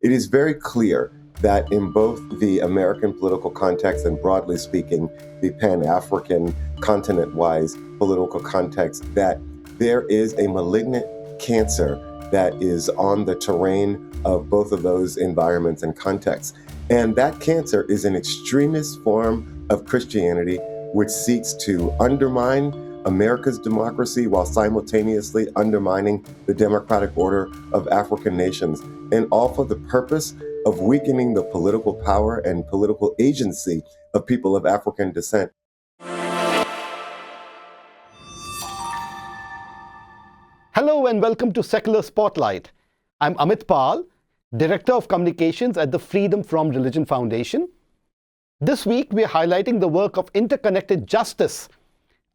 It is very clear that in both the American political context and broadly speaking, the Pan-African continent-wise political context, that there is a malignant cancer that is on the terrain of both of those environments and contexts. And that cancer is an extremist form of Christianity which seeks to undermine America's democracy while simultaneously undermining the democratic order of African nations, and all for the purpose of weakening the political power and political agency of people of African descent. Hello and welcome to Secular Spotlight. I'm Amit Pal, Director of Communications at the Freedom from Religion Foundation. This week, we are highlighting the work of Interconnected Justice,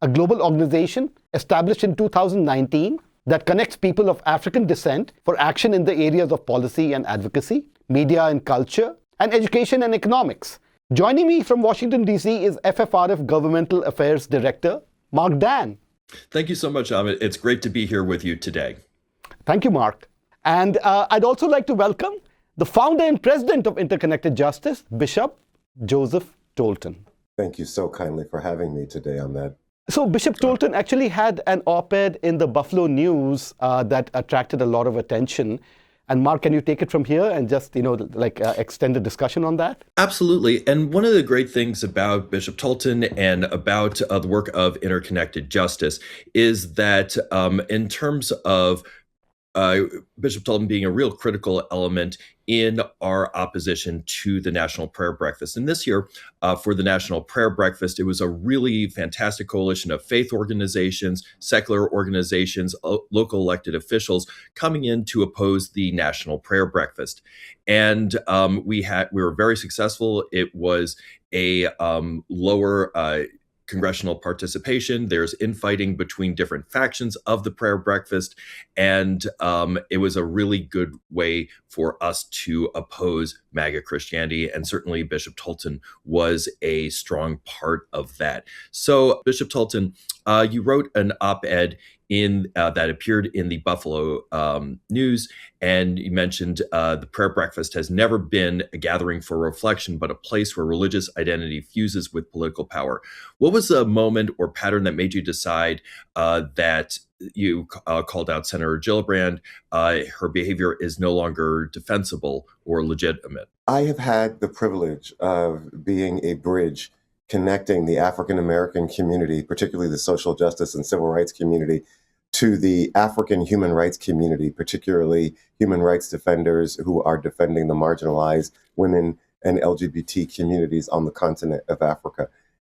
a global organization established in 2019 that connects people of African descent for action in the areas of policy and advocacy, media and culture, and education and economics. Joining me from Washington, D.C. is FFRF Governmental Affairs Director, Mark Dan. Thank you so much, Amit. It's great to be here with you today. Thank you, Mark. And I'd also like to welcome the founder and president of Interconnected Justice, Bishop Joseph Tolton. Thank you so kindly for having me today on that. So Bishop Tolton actually had an op-ed in the Buffalo News that attracted a lot of attention. And Mark, can you take it from here and just, extend the discussion on that? Absolutely. And one of the great things about Bishop Tolton and about the work of Interconnected Justice is that in terms of Bishop Tolton being a real critical element in our opposition to the National Prayer Breakfast. And this year, for the National Prayer Breakfast, it was a really fantastic coalition of faith organizations, secular organizations, local elected officials coming in to oppose the National Prayer Breakfast. And we were very successful. It was a lower congressional participation. There's infighting between different factions of the prayer breakfast. And it was a really good way for us to oppose MAGA Christianity. And certainly Bishop Tolton was a strong part of that. So Bishop Tolton, you wrote an op-ed that appeared in the Buffalo News, and you mentioned the prayer breakfast has never been a gathering for reflection, but a place where religious identity fuses with political power. What was the moment or pattern that made you decide that you called out Senator Gillibrand? Her behavior is no longer defensible or legitimate. I have had the privilege of being a bridge connecting the African American community, particularly the social justice and civil rights community, to the African human rights community, particularly human rights defenders who are defending the marginalized women and LGBT communities on the continent of Africa.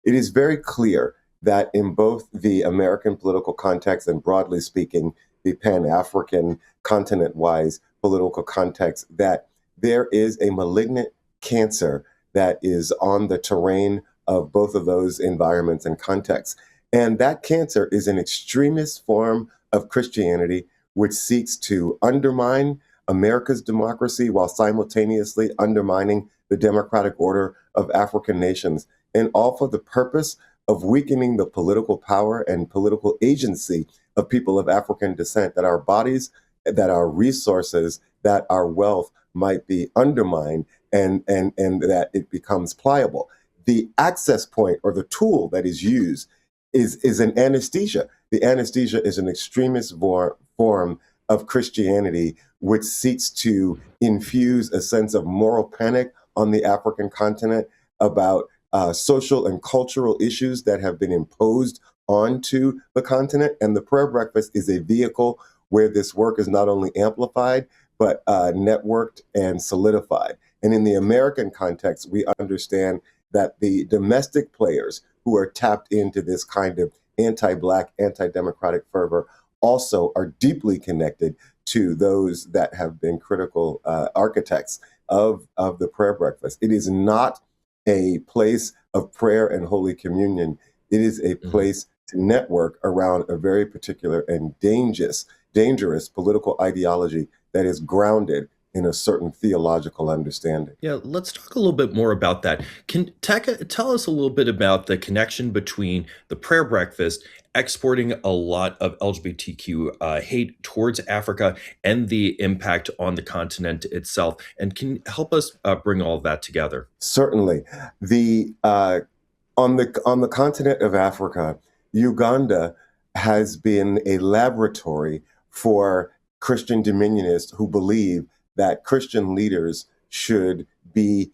It is very clear that in both the American political context and broadly speaking, the Pan-African continent-wise political context, that there is a malignant cancer that is on the terrain of both of those environments and contexts. And that cancer is an extremist form of Christianity which seeks to undermine America's democracy while simultaneously undermining the democratic order of African nations, and all for the purpose of weakening the political power and political agency of people of African descent, that our bodies, that our resources, that our wealth might be undermined and that it becomes pliable. The access point or the tool that is used is an anesthesia. The anesthesia is an extremist form of Christianity which seeks to infuse a sense of moral panic on the African continent about social and cultural issues that have been imposed onto the continent. And the prayer breakfast is a vehicle where this work is not only amplified, but networked and solidified. And in the American context, we understand that the domestic players who are tapped into this kind of anti-Black, anti-democratic fervor also are deeply connected to those that have been critical architects of the prayer breakfast. It is not a place of prayer and Holy Communion. It is a place to network around a very particular and dangerous political ideology that is grounded in a certain theological understanding. Yeah, let's talk a little bit more about that. Can tell us a little bit about the connection between the prayer breakfast exporting a lot of LGBTQ hate towards Africa and the impact on the continent itself, and can help us bring all of that together? Certainly, the on the continent of Africa, Uganda has been a laboratory for Christian dominionists who believe that Christian leaders should be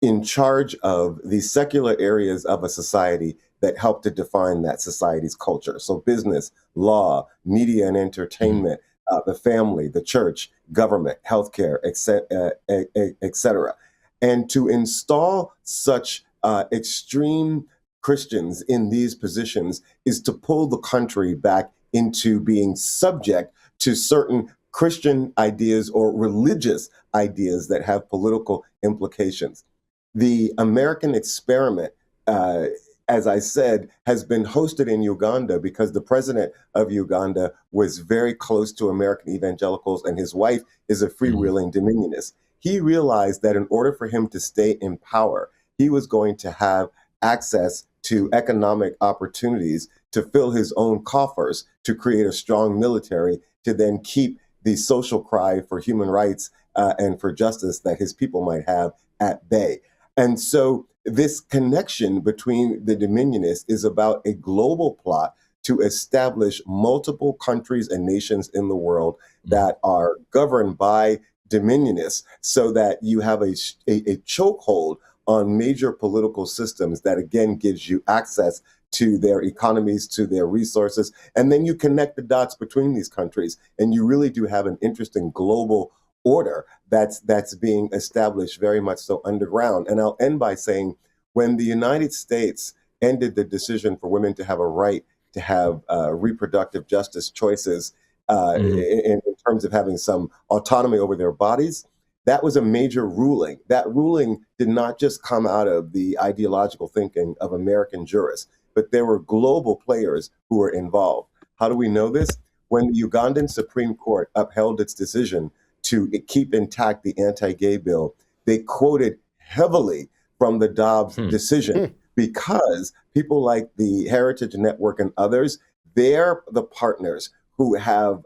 in charge of the secular areas of a society that help to define that society's culture. So business, law, media and entertainment, the family, the church, government, healthcare, et cetera. And to install such extreme Christians in these positions is to pull the country back into being subject to certain Christian ideas or religious ideas that have political implications. The American experiment, as I said, has been hosted in Uganda because the president of Uganda was very close to American evangelicals, and his wife is a freewheeling dominionist. He realized that in order for him to stay in power, he was going to have access to economic opportunities to fill his own coffers, to create a strong military, to then keep the social cry for human rights and for justice that his people might have at bay. And so this connection between the dominionists is about a global plot to establish multiple countries and nations in the world that are governed by dominionists, so that you have a chokehold on major political systems that, again, gives you access to their economies, to their resources. And then you connect the dots between these countries, and you really do have an interesting global order that's being established very much so underground. And I'll end by saying, when the United States ended the decision for women to have a right to have reproductive justice choices in terms of having some autonomy over their bodies, that was a major ruling. That ruling did not just come out of the ideological thinking of American jurists, but there were global players who were involved. How do we know this? When the Ugandan Supreme Court upheld its decision to keep intact the anti-gay bill, they quoted heavily from the Dobbs decision, because people like the Heritage Network and others, they're the partners who have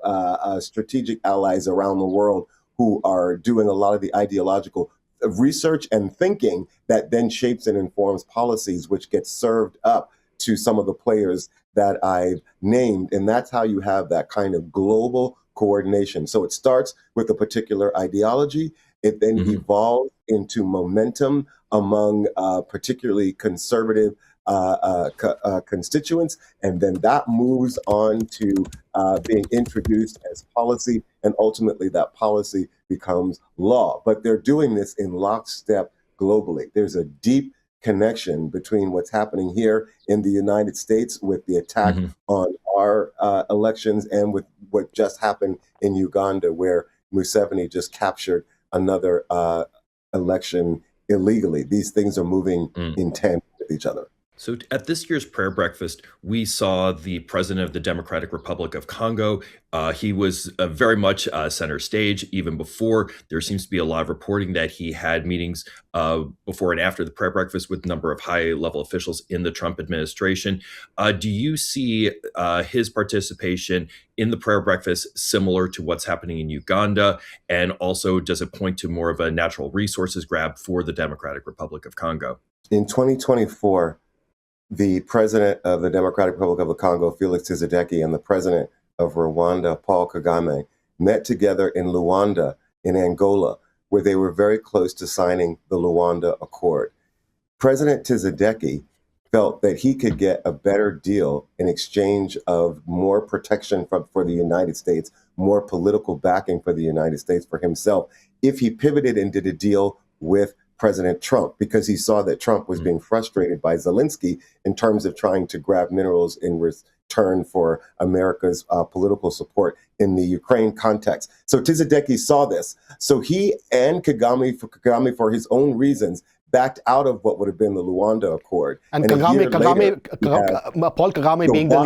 strategic allies around the world who are doing a lot of the ideological research and thinking that then shapes and informs policies, which gets served up to some of the players that I've named. And that's how you have that kind of global coordination. So it starts with a particular ideology. It then evolves into momentum among particularly conservative constituents, and then that moves on to being introduced as policy, and ultimately that policy becomes law. But they're doing this in lockstep globally. There's a deep connection between what's happening here in the United States with the attack on our elections, and with what just happened in Uganda, where Museveni just captured another election illegally. These things are moving in tandem with each other. So at this year's prayer breakfast, we saw the president of the Democratic Republic of Congo. He was very much center stage even before. There seems to be a lot of reporting that he had meetings before and after the prayer breakfast with a number of high-level officials in the Trump administration. Do you see his participation in the prayer breakfast similar to what's happening in Uganda? And also, does it point to more of a natural resources grab for the Democratic Republic of Congo? In 2024, the president of the Democratic Republic of the Congo, Felix Tshisekedi, and the president of Rwanda, Paul Kagame, met together in Luanda in Angola, where they were very close to signing the Luanda Accord. President Tshisekedi felt that he could get a better deal in exchange of more protection for the United States, more political backing for the United States for himself, if he pivoted and did a deal with President Trump, because he saw that Trump was being frustrated by Zelensky in terms of trying to grab minerals in return for America's political support in the Ukraine context. So Tshisekedi saw this. So he and Kagame, for his own reasons, backed out of what would have been the Luanda Accord. And Paul Kagame being the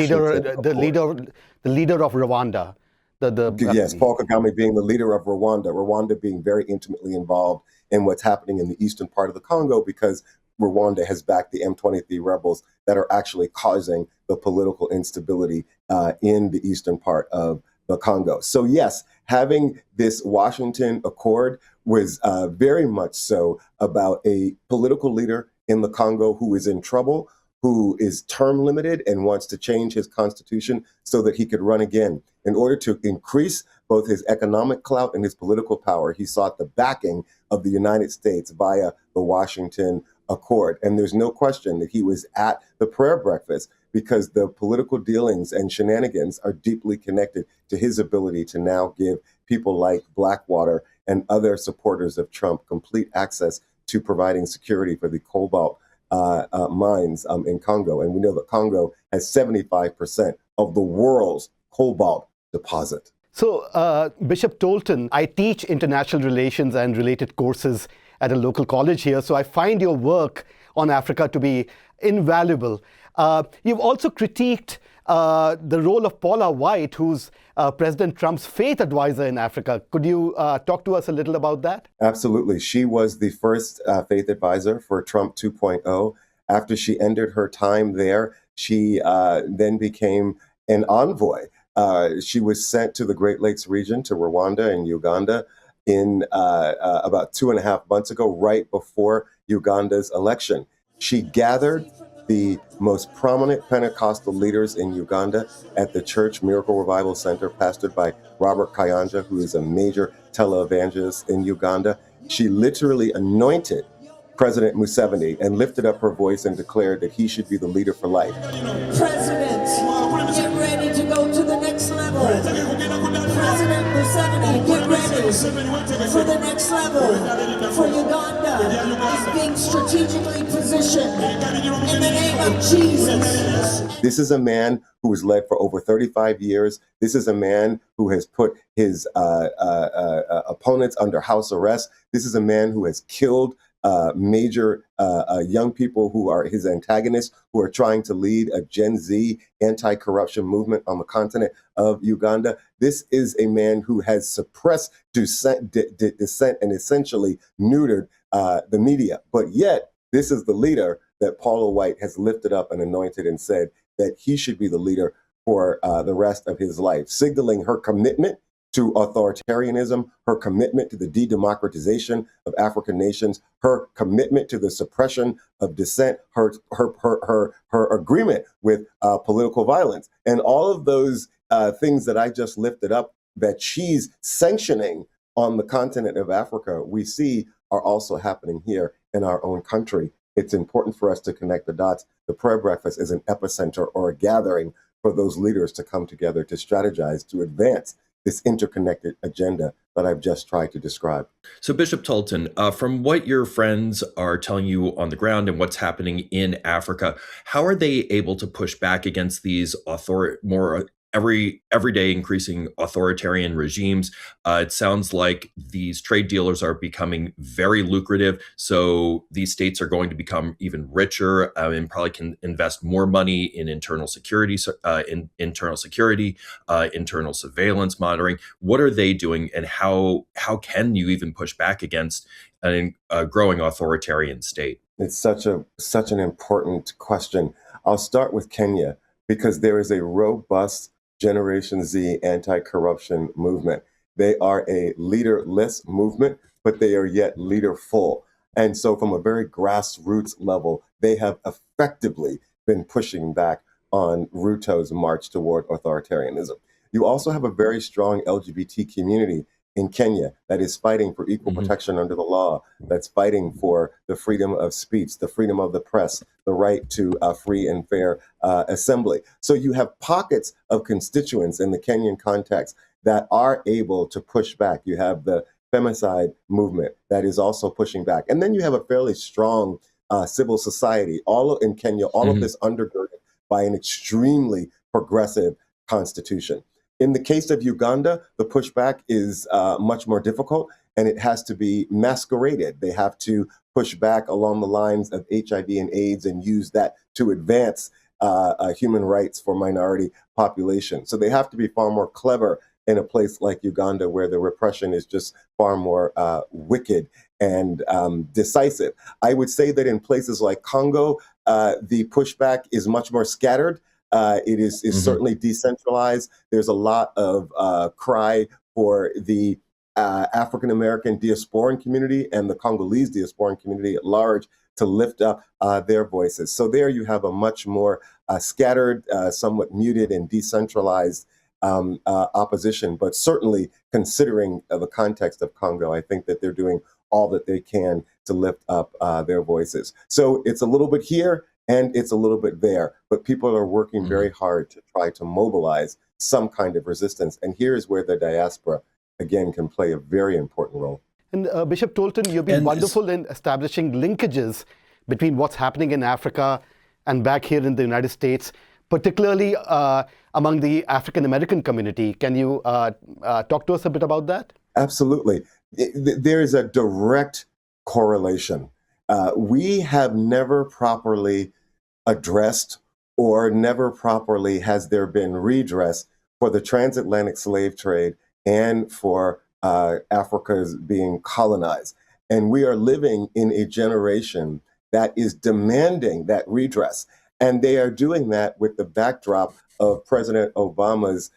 leader of Rwanda, Yes, Paul Kagame being the leader of Rwanda being very intimately involved in what's happening in the eastern part of the Congo, because Rwanda has backed the M23 rebels that are actually causing the political instability in the eastern part of the Congo. So yes, having this Washington Accord was very much so about a political leader in the Congo who is in trouble, who is term limited and wants to change his constitution so that he could run again. In order to increase both his economic clout and his political power, he sought the backing of the United States via the Washington Accord. And there's no question that he was at the prayer breakfast, because the political dealings and shenanigans are deeply connected to his ability to now give people like Blackwater and other supporters of Trump complete access to providing security for the cobalt mines in Congo. And we know that Congo has 75% of the world's cobalt deposit. So, Bishop Tolton, I teach international relations and related courses at a local college here, so I find your work on Africa to be invaluable. You've also critiqued the role of Paula White, who's President Trump's faith advisor in Africa. Could you talk to us a little about that? Absolutely. She was the first faith advisor for Trump 2.0. After she ended her time there, she then became an envoy. She was sent to the Great Lakes region, to Rwanda and Uganda, in about 2.5 months ago, right before Uganda's election. She gathered the most prominent Pentecostal leaders in Uganda at the Church Miracle Revival Center, pastored by Robert Kayanja, who is a major televangelist in Uganda. She literally anointed President Museveni and lifted up her voice and declared that he should be the leader for life. President, get ready to go to the next level. President Museveni, get ready for the next level. For Uganda is being strategically positioned in the name of Jesus. This is a man who was led for over 35 years. This is a man who has put his opponents under house arrest. This is a man who has killed major young people who are his antagonists, who are trying to lead a Gen Z anti-corruption movement on the continent of Uganda. This is a man who has suppressed dissent and essentially neutered the media. But yet, this is the leader that Paula White has lifted up and anointed and said that he should be the leader for the rest of his life, signaling her commitment to authoritarianism, her commitment to the de-democratization of African nations, her commitment to the suppression of dissent, her agreement with political violence. And all of those things that I just lifted up that she's sanctioning on the continent of Africa, we see are also happening here in our own country. It's important for us to connect the dots. The prayer breakfast is an epicenter or a gathering for those leaders to come together to strategize, to advance this interconnected agenda that I've just tried to describe. So, Bishop Tolton, from what your friends are telling you on the ground and what's happening in Africa, how are they able to push back against these more everyday increasing authoritarian regimes? It sounds like these trade dealers are becoming very lucrative. So these states are going to become even richer and probably can invest more money in internal security, internal surveillance monitoring. What are they doing, and how can you even push back against a growing authoritarian state? It's such an important question. I'll start with Kenya, because there is a robust Generation Z anti-corruption movement. They are a leaderless movement, but they are yet leaderful. And so from a very grassroots level, they have effectively been pushing back on Ruto's march toward authoritarianism. You also have a very strong LGBT community in Kenya that is fighting for equal protection under the law, that's fighting for the freedom of speech, the freedom of the press, the right to free and fair assembly. So you have pockets of constituents in the Kenyan context that are able to push back. You have the femicide movement that is also pushing back. And then you have a fairly strong civil society, in Kenya, all of this undergirded by an extremely progressive constitution. In the case of Uganda, the pushback is much more difficult, and it has to be masqueraded. They have to push back along the lines of HIV and AIDS and use that to advance human rights for minority populations. So they have to be far more clever in a place like Uganda, where the repression is just far more wicked and decisive. I would say that in places like Congo, the pushback is much more scattered. It is certainly decentralized. There's a lot of cry for the African American diasporan community and the Congolese diasporan community at large to lift up their voices. So there you have a much more scattered, somewhat muted and decentralized opposition. But certainly considering the context of Congo, I think that they're doing all that they can to lift up their voices. So it's a little bit here and it's a little bit there, but people are working very hard to try to mobilize some kind of resistance. And here is where the diaspora, again, can play a very important role. And Bishop Tolton, you've been wonderful in establishing linkages between what's happening in Africa and back here in the United States, particularly among the African American community. Can you talk to us a bit about that? Absolutely. There is a direct correlation. We have never properly addressed, or never properly has there been redress for the transatlantic slave trade and for Africa's being colonized. And we are living in a generation that is demanding that redress. And they are doing that with the backdrop of President Obama's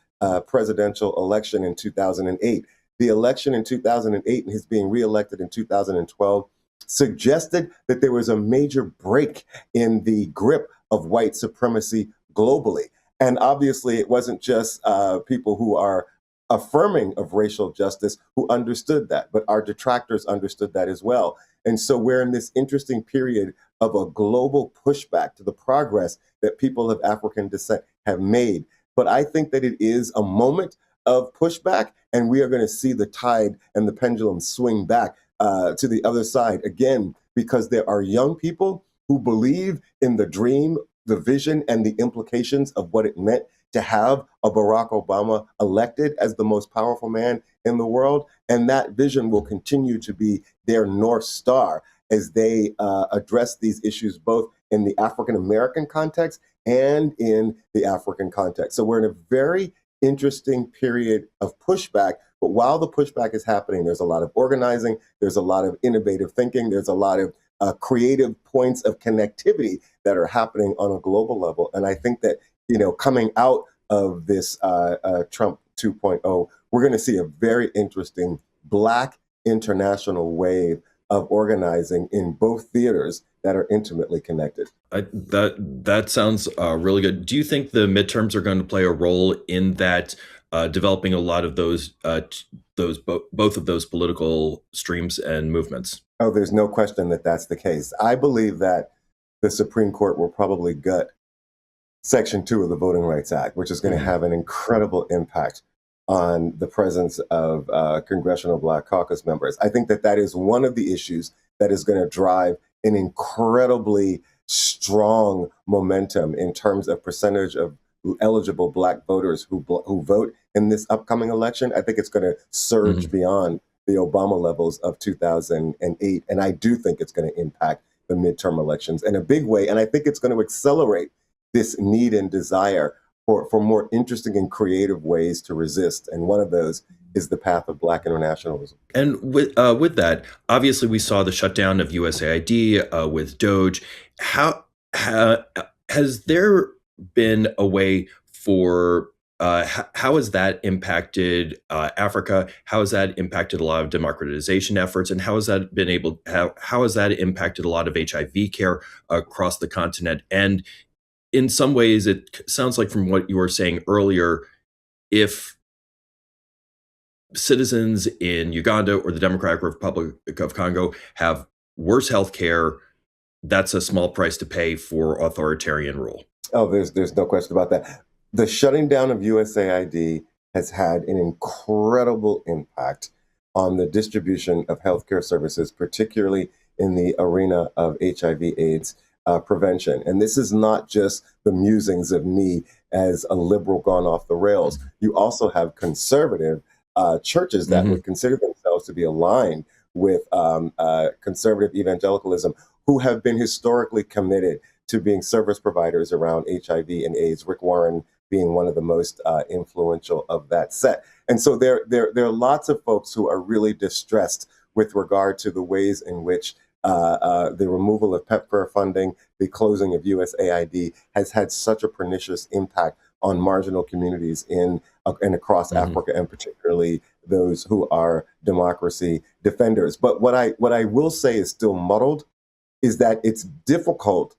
presidential election in 2008. The election in 2008 and his being reelected in 2012 suggested that there was a major break in the grip of white supremacy globally. And obviously, it wasn't just people who are affirming of racial justice who understood that, but our detractors understood that as well. And so we're in this interesting period of a global pushback to the progress that people of African descent have made. But I think that it is a moment of pushback, and we are going to see the tide and the pendulum swing back to the other side again, because there are young people who believe in the dream, the vision, and the implications of what it meant to have a Barack Obama elected as the most powerful man in the world. And that vision will continue to be their North Star as they address these issues, both in the African American context and in the African context. So we're in a very interesting period of pushback. But while the pushback is happening, there's a lot of organizing, there's a lot of innovative thinking, there's a lot of creative points of connectivity that are happening on a global level. And I think that, coming out of this Trump 2.0, we're going to see a very interesting Black international wave of organizing in both theaters that are intimately connected. That sounds really good. Do you think the midterms are going to play a role in that, developing a lot of those both of those political streams and movements? Oh, there's no question that that's the case. I believe that the Supreme Court will probably gut Section 2 of the Voting Rights Act, which is going to have an incredible impact on the presence of Congressional Black Caucus members. I think that that is one of the issues that is going to drive an incredibly strong momentum in terms of percentage of eligible Black voters who vote in this upcoming election. I think it's going to surge beyond the Obama levels of 2008. And I do think it's going to impact the midterm elections in a big way. And I think it's going to accelerate this need and desire for more interesting and creative ways to resist. And one of those is the path of Black internationalism. And with that, obviously we saw the shutdown of USAID with Doge. How has there been a way for how has that impacted Africa? How has that impacted a lot of democratization efforts? And how has that how has that impacted a lot of HIV care across the continent? And in some ways, it sounds like from what you were saying earlier, if citizens in Uganda or the Democratic Republic of Congo have worse health care, that's a small price to pay for authoritarian rule. Oh, there's no question about that. The shutting down of USAID has had an incredible impact on the distribution of healthcare services, particularly in the arena of HIV/AIDS prevention. And this is not just the musings of me as a liberal gone off the rails. You also have conservative churches that would consider themselves to be aligned with conservative evangelicalism, who have been historically committed to being service providers around HIV and AIDS. Rick Warren being one of the most influential of that set. And so there are lots of folks who are really distressed with regard to the ways in which the removal of PEPFAR funding, the closing of USAID has had such a pernicious impact on marginal communities in and across Africa, and particularly those who are democracy defenders. But what I will say is still muddled is that it's difficult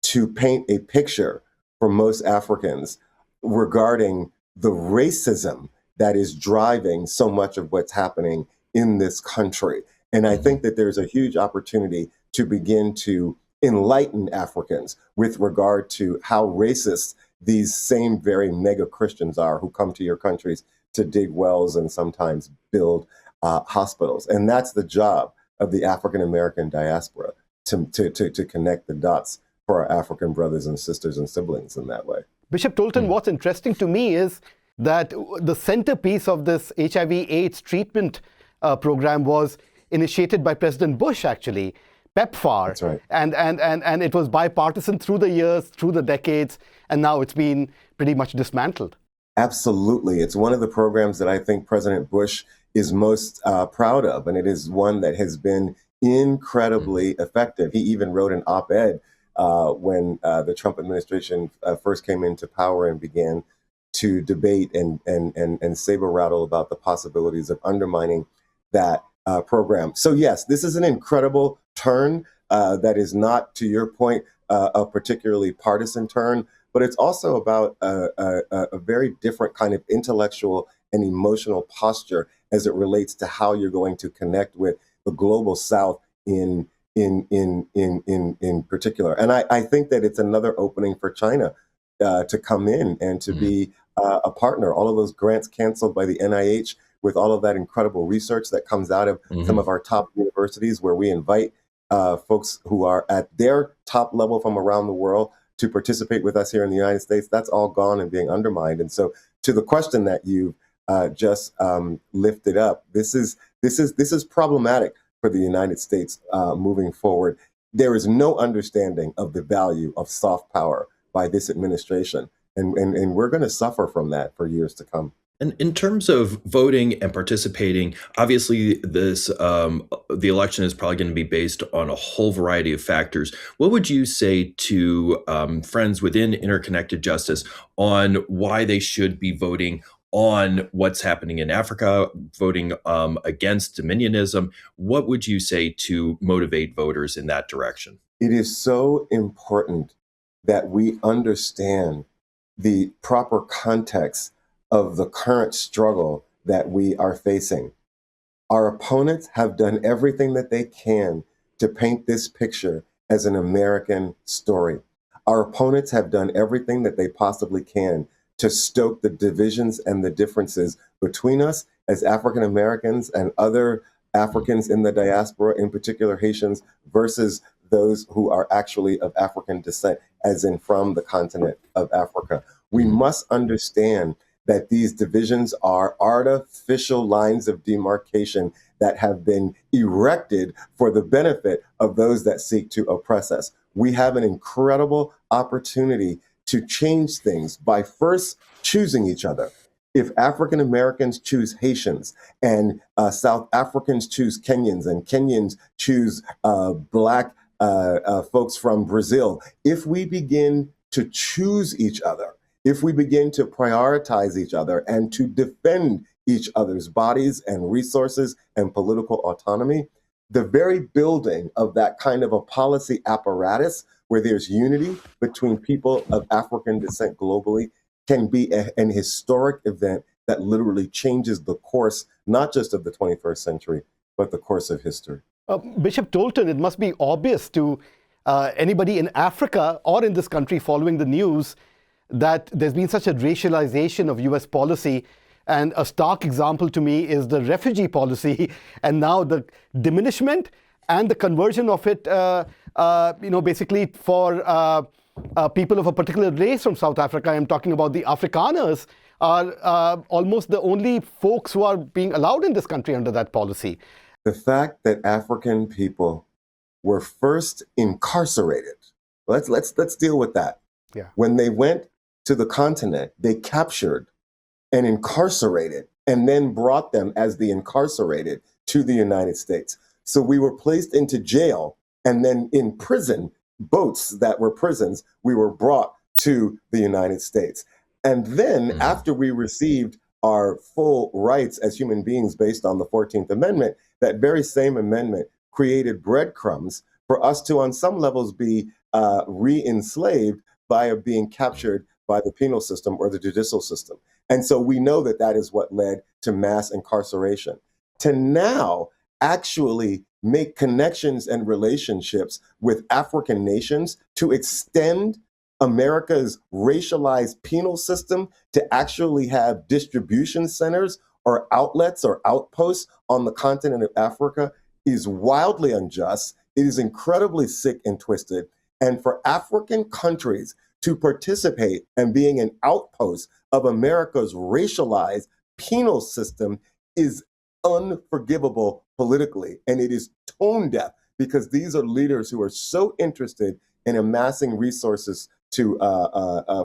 to paint a picture for most Africans regarding the racism that is driving so much of what's happening in this country. And I think that there's a huge opportunity to begin to enlighten Africans with regard to how racist these same very mega Christians are who come to your countries to dig wells and sometimes build hospitals. And that's the job of the African American diaspora, to connect the dots for our African brothers and sisters and siblings in that way. Bishop Tolton, what's interesting to me is that the centerpiece of this HIV/AIDS treatment program was initiated by President Bush, actually, PEPFAR. That's right. And it was bipartisan through the years, through the decades, and now it's been pretty much dismantled. Absolutely. It's one of the programs that I think President Bush is most proud of, and it is one that has been incredibly effective. He even wrote an op-ed when the Trump administration first came into power and began to debate and saber rattle about the possibilities of undermining that program. So yes, this is an incredible turn that is not, to your point, a particularly partisan turn, but it's also about a very different kind of intellectual and emotional posture as it relates to how you're going to connect with the global South in particular. And I think that it's another opening for China to come in and to be a partner. All of those grants canceled by the NIH, with all of that incredible research that comes out of some of our top universities, where we invite folks who are at their top level from around the world to participate with us here in the United States, that's all gone and being undermined. And so, to the question that you just lifted up, this is problematic for the United States moving forward. There is no understanding of the value of soft power by this administration, and we're going to suffer from that for years to come. And in terms of voting and participating, obviously this the election is probably going to be based on a whole variety of factors. What would you say to friends within Interconnected Justice on why they should be voting on what's happening in Africa, voting against dominionism? What would you say to motivate voters in that direction? It is so important that we understand the proper context of the current struggle that we are facing. Our opponents have done everything that they can to paint this picture as an American story. Our opponents have done everything that they possibly can to stoke the divisions and the differences between us as African Americans and other Africans in the diaspora, in particular Haitians, versus those who are actually of African descent, as in from the continent of Africa. We must understand that these divisions are artificial lines of demarcation that have been erected for the benefit of those that seek to oppress us. We have an incredible opportunity to change things by first choosing each other. If African Americans choose Haitians, and South Africans choose Kenyans, and Kenyans choose Black folks from Brazil, if we begin to choose each other, if we begin to prioritize each other and to defend each other's bodies and resources and political autonomy, the very building of that kind of a policy apparatus where there's unity between people of African descent globally can be an historic event that literally changes the course, not just of the 21st century, but the course of history. Bishop Tolton, it must be obvious to anybody in Africa or in this country following the news that there's been such a racialization of US policy. And a stark example to me is the refugee policy, and now the diminishment and the conversion of it, basically for people of a particular race from South Africa. I'm talking about the Afrikaners are almost the only folks who are being allowed in this country under that policy. The fact that African people were first incarcerated, let's deal with that. Yeah. When they went to the continent, they captured and incarcerated and then brought them as the incarcerated to the United States. So we were placed into jail, and then in prison, boats that were prisons, we were brought to the United States. And then after we received our full rights as human beings based on the 14th Amendment, that very same amendment created breadcrumbs for us to, on some levels, be re-enslaved by being captured by the penal system or the judicial system. And so we know that that is what led to mass incarceration. To now actually make connections and relationships with African nations to extend America's racialized penal system to actually have distribution centers or outlets or outposts on the continent of Africa is wildly unjust. It is incredibly sick and twisted. And for African countries to participate in being an outpost of America's racialized penal system is unforgivable politically. And it is tone deaf because these are leaders who are so interested in amassing resources to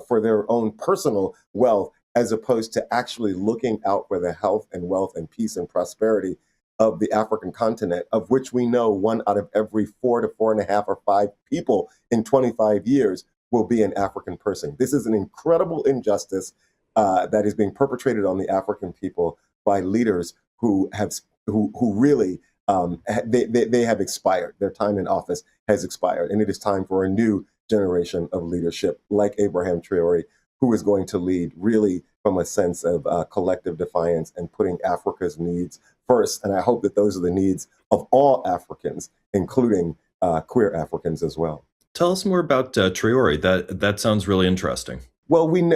for their own personal wealth, as opposed to actually looking out for the health and wealth and peace and prosperity of the African continent, of which we know 1 out of every 4 to 4.5 or 5 people in 25 years will be an African person. This is an incredible injustice that is being perpetrated on the African people by leaders who really they have expired. Their time in office has expired, and it is time for a new generation of leadership like Abraham Traore, who is going to lead really from a sense of collective defiance and putting Africa's needs first. And I hope that those are the needs of all Africans, including queer Africans as well. Tell us more about Traore. That sounds really interesting. Well, in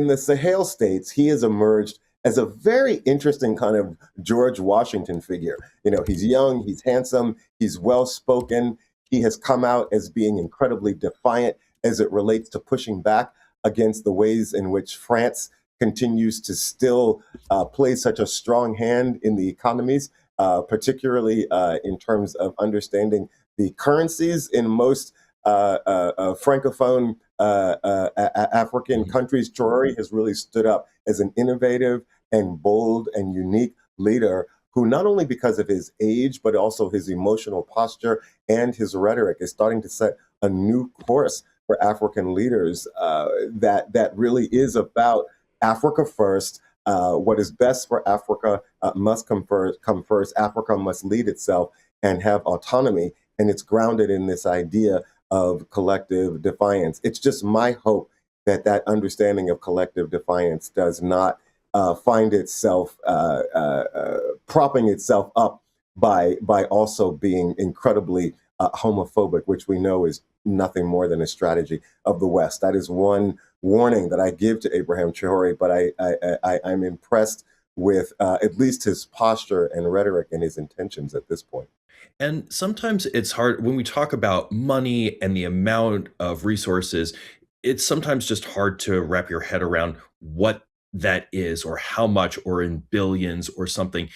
the Sahel states, he has emerged as a very interesting kind of George Washington figure. You know, he's young, he's handsome, he's well-spoken. He has come out as being incredibly defiant as it relates to pushing back against the ways in which France continues to still play such a strong hand in the economies, particularly in terms of understanding the currencies in most Francophone African countries. Traore has really stood up as an innovative and bold and unique leader who, not only because of his age, but also his emotional posture and his rhetoric, is starting to set a new course for African leaders that really is about Africa first. What is best for Africa must come first. Africa must lead itself and have autonomy. And it's grounded in this idea of collective defiance. It's just my hope that that understanding of collective defiance does not find itself propping itself up by also being incredibly homophobic, which we know is nothing more than a strategy of the West. That is one warning that I give to Abraham Traore, but I'm impressed with at least his posture and rhetoric and his intentions at this point. And sometimes it's hard when we talk about money and the amount of resources, it's sometimes just hard to wrap your head around what that is or how much, or in billions or something.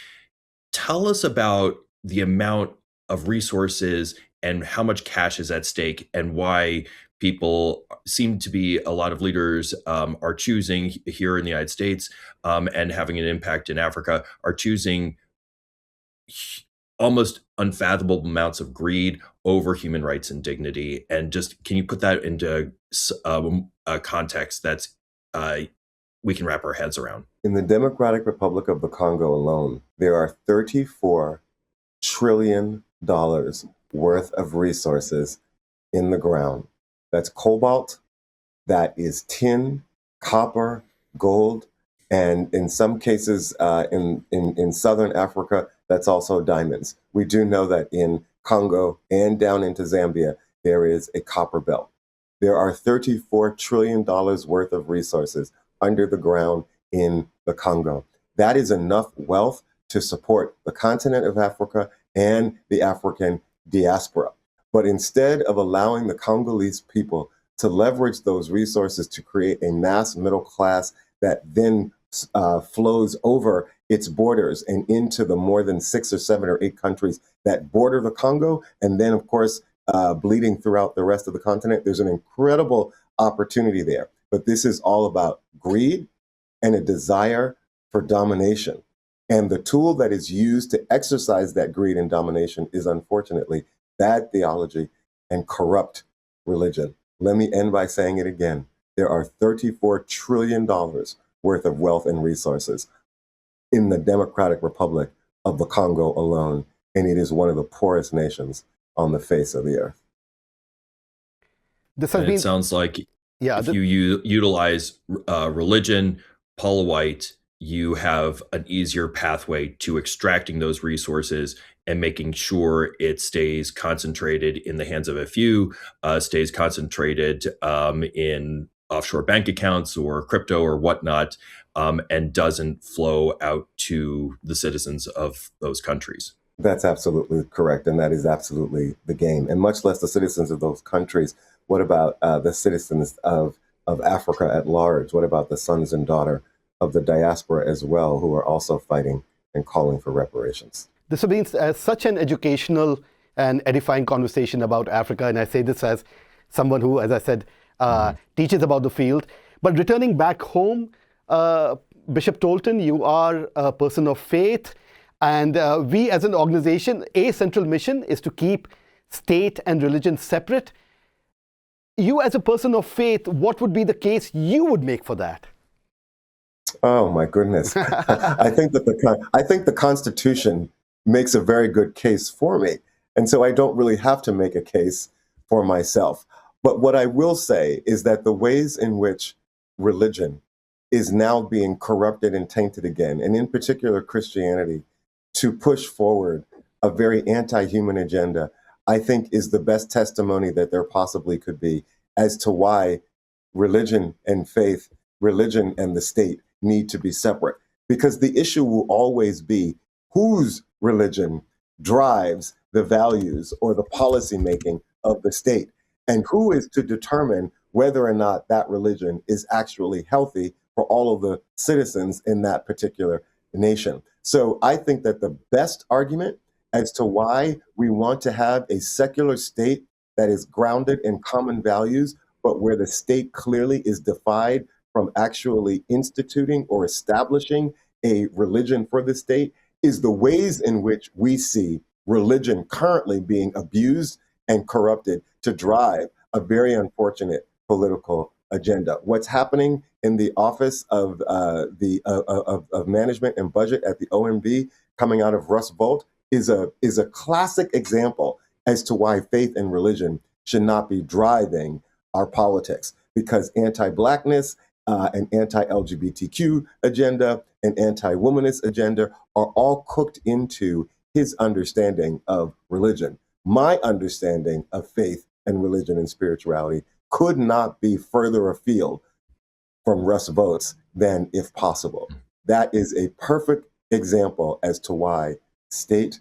Tell us about the amount of resources and how much cash is at stake, and why people seem to be, a lot of leaders are choosing here in the United States and having an impact in Africa, are choosing almost unfathomable amounts of greed over human rights and dignity. And just, can you put that into a context that's we can wrap our heads around? In the Democratic Republic of the Congo alone, there are $34 trillion worth of resources in the ground. That's cobalt, that is tin, copper, gold, and in some cases in Southern Africa, that's also diamonds. We do know that in Congo and down into Zambia, there is a copper belt. There are $34 trillion worth of resources under the ground in the Congo. That is enough wealth to support the continent of Africa and the African diaspora. But instead of allowing the Congolese people to leverage those resources to create a mass middle class that then flows over its borders and into the more than 6 or 7 or 8 countries that border the Congo, and then, of course, bleeding throughout the rest of the continent, there's an incredible opportunity there. but this is all about greed and a desire for domination. And the tool that is used to exercise that greed and domination is unfortunately bad theology and corrupt religion. Let me end by saying it again. There are $34 trillion worth of wealth and resources in the Democratic Republic of the Congo alone, and it is one of the poorest nations on the face of the earth. This has been, it sounds like if you utilize religion, Paula White, you have an easier pathway to extracting those resources and making sure it stays concentrated in the hands of a few, stays concentrated in offshore bank accounts or crypto or whatnot, and doesn't flow out to the citizens of those countries. That's absolutely correct. And that is absolutely the game. And much less the citizens of those countries. What about the citizens of Africa at large? What about the sons and daughter of the diaspora as well, who are also fighting and calling for reparations? This has been such an educational and edifying conversation about Africa. And I say this as someone who, as I said, teaches about the field. But returning back home, Bishop Tolton, you are a person of faith. And we as an organization, a central mission is to keep state and religion separate. You as a person of faith, what would be the case you would make for that? Oh my goodness. I think the Constitution makes a very good case for me. And so I don't really have to make a case for myself. But what I will say is that the ways in which religion is now being corrupted and tainted again, and in particular Christianity, to push forward a very anti-human agenda, I think is the best testimony that there possibly could be as to why religion and faith, religion and the state need to be separate. Because the issue will always be whose religion drives the values or the policy making of the state, and who is to determine whether or not that religion is actually healthy for all of the citizens in that particular nation. So I think that the best argument as to why we want to have a secular state that is grounded in common values, but where the state clearly is defied from actually instituting or establishing a religion for the state, is the ways in which we see religion currently being abused and corrupted to drive a very unfortunate political agenda. What's happening in the Office of Management and Budget at the OMB, coming out of Russ Vought, is a classic example as to why faith and religion should not be driving our politics, because anti-Blackness, an anti-LGBTQ agenda, an anti-womanist agenda are all cooked into his understanding of religion. My understanding of faith and religion and spirituality could not be further afield from Russ Vought's than if possible. That is a perfect example as to why state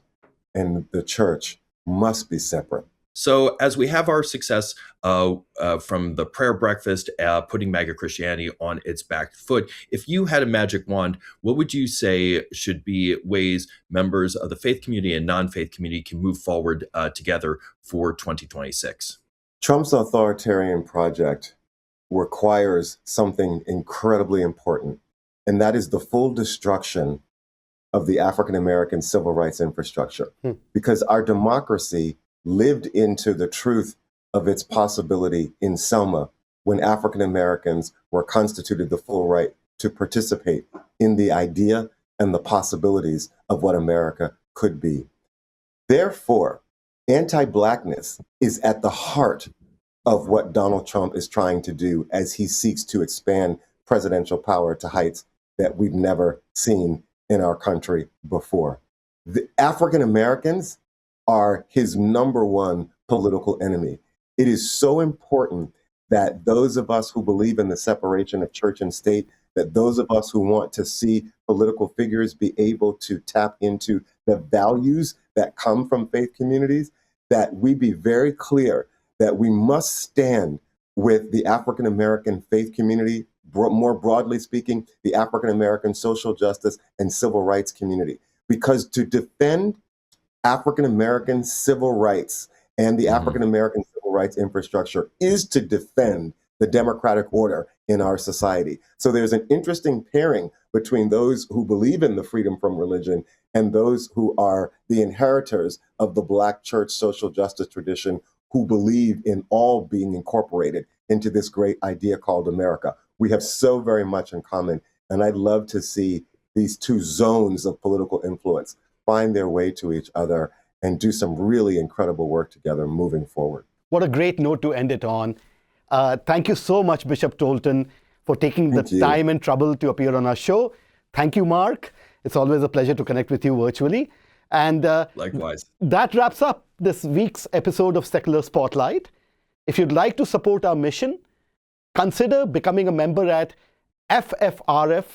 and the church must be separate. So as we have our success from the prayer breakfast, putting MAGA Christianity on its back foot, if you had a magic wand, what would you say should be ways members of the faith community and non-faith community can move forward together for 2026? Trump's authoritarian project requires something incredibly important, and that is the full destruction of the African-American civil rights infrastructure. Because our democracy lived into the truth of its possibility in Selma when African-Americans were constituted the full right to participate in the idea and the possibilities of what America could be. Therefore, anti-Blackness is at the heart of what Donald Trump is trying to do as he seeks to expand presidential power to heights that we've never seen in our country before. The African Americans are his number one political enemy. It is so important that those of us who believe in the separation of church and state, that those of us who want to see political figures be able to tap into the values that come from faith communities, that we be very clear that we must stand with the African American faith community, more broadly speaking, the African American social justice and civil rights community. Because to defend African American civil rights and the African American civil rights infrastructure is to defend the democratic order in our society. So there's an interesting pairing between those who believe in the freedom from religion and those who are the inheritors of the Black church social justice tradition, who believe in all being incorporated into this great idea called America. We have so very much in common, and I'd love to see these two zones of political influence find their way to each other and do some really incredible work together moving forward. What a great note to end it on. Thank you so much, Bishop Tolton, for taking the time and trouble to appear on our show. Thank you, Mark. It's always a pleasure to connect with you virtually. And likewise. That wraps up this week's episode of Secular Spotlight. If you'd like to support our mission, consider becoming a member at ffrf.org.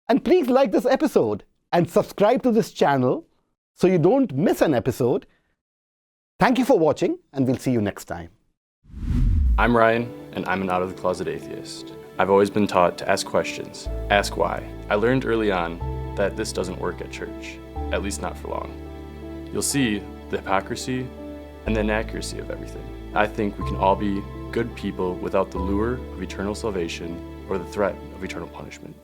And please like this episode and subscribe to this channel so you don't miss an episode. Thank you for watching, and we'll see you next time. I'm Ryan, and I'm an out-of-the-closet atheist. I've always been taught to ask questions, ask why. I learned early on that this doesn't work at church, at least not for long. You'll see the hypocrisy and the inaccuracy of everything. I think we can all be good people without the lure of eternal salvation or the threat of eternal punishment.